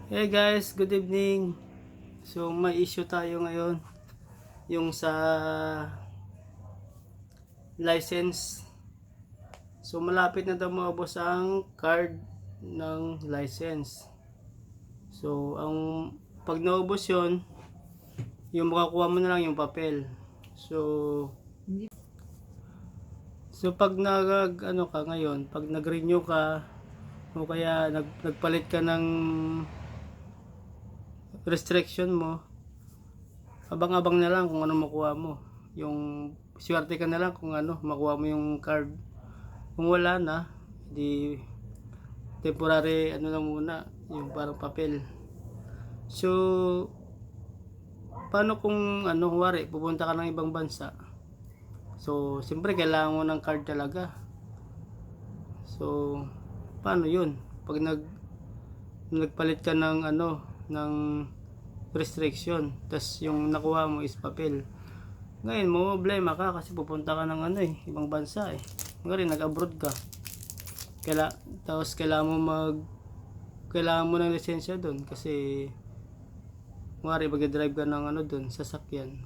Hey guys, good evening. So may issue tayo ngayon, yung sa license. So malapit na daw maubos ang card ng license. So ang pag naubos yon, yung makakuha mo na lang yung papel. So pag ano ka ngayon, pag nag-renew ka o kaya nagpalit ka ng restriction mo, abang-abang na lang kung ano makuha mo. Yung swerte ka na lang kung ano makuha mo yung card. Kung wala na, di temporary ano lang muna, yung parang papel. So paano kung ano, wari pupunta ka ng ibang bansa? So siyempre kailangan mo ng card talaga. So paano yun? Pag nagpalit ka ng ano, ng restriction, tas yung nakuha mo is papel. Ngayon, problema ka kasi pupunta ka ng ano ibang bansa Ngayon, nag-abroad ka. Tapos kailangan mo ng lisensya doon kasi kunwari mag-drive ka ng ano doon, sasakyan.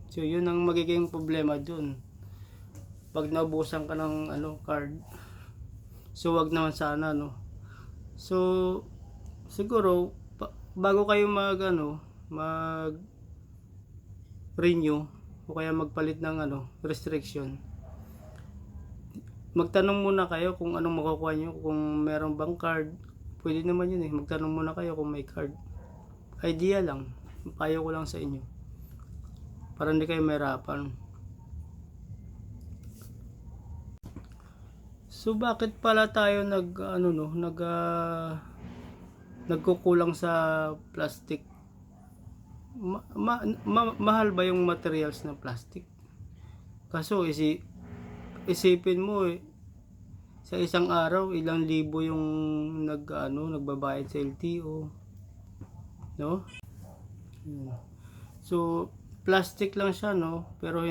So, yun ang magiging problema doon. Pag naubusan ka ng ano, card. So, wag naman sana, no. So, siguro bago kayo mag renew o kaya magpalit ng ano, restriction, magtanong muna kayo kung anong makukuha nyo, kung meron bang card. Pwede naman yun magtanong muna kayo kung may card. Idea lang, payo ko lang sa inyo para hindi kayo mahirapan. So bakit pala tayo nagkukulang sa plastic? Mahal ba yung materials ng plastic? Kaso isipin mo sa isang araw ilang libo yung nagbabayad sa LTO, no? So plastic lang siya, no, pero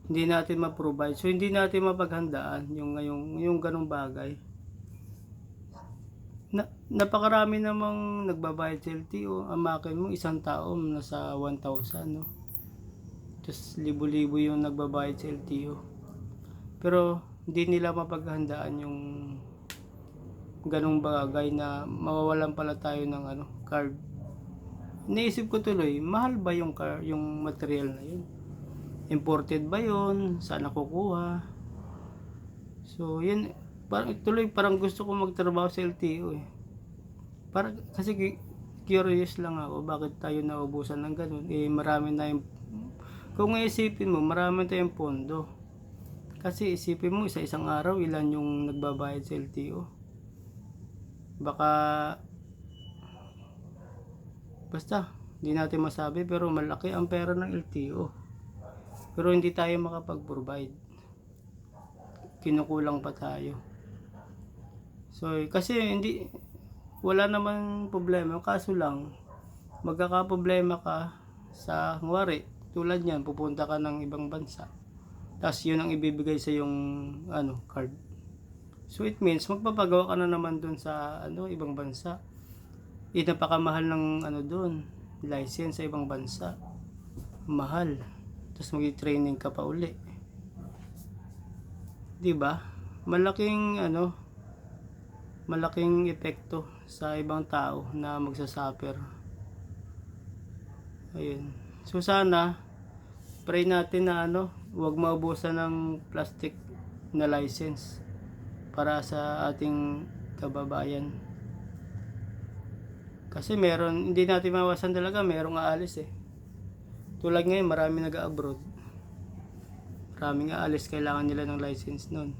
hindi natin ma-provide. So hindi natin mapaghandaan yung ganung bagay. Napakarami namang nagbabayad sa LTO. Ang makin mo isang tao nasa 1,000, no. Tapos libo-libo yung nagbabayad sa LTO. Pero hindi nila mapaghandaan yung ganung bagay na mawawalan pala tayo ng card. Naisip ko tuloy, mahal ba yung material na yun? Imported ba yun? Saan nakukuha? So yun, parang gusto ko magtrabaho sa LTO kasi curious lang ako bakit tayo naubusan ng ganun. Marami na yung, kung isipin mo, marami tayong pondo. Kasi isipin mo, isang araw ilan yung nagbabayad sa LTO. Baka basta hindi natin masabi, pero malaki ang pera ng LTO. Pero hindi tayo makapag-provide. Kinukulang pa tayo. So kasi wala naman problema, kaso lang magkakaproblema ka sa kunwari tulad niyan, pupunta ka ng ibang bansa, tapos yun ang ibibigay sa yung card. So it means magpapagawa ka na naman dun sa ibang bansa. Napakamahal ng dun, license sa ibang bansa, mahal. Tapos mag-training ka pa uli, di ba? Malaking epekto sa ibang tao na magsasuffer. Ayun. So sana pray natin na huwag maubusan ng plastic na license para sa ating kababayan. Kasi hindi natin mawasan talaga, merong aalis Tulad ngayon, marami nag-abroad. Maraming aalis, kailangan nila ng license nun.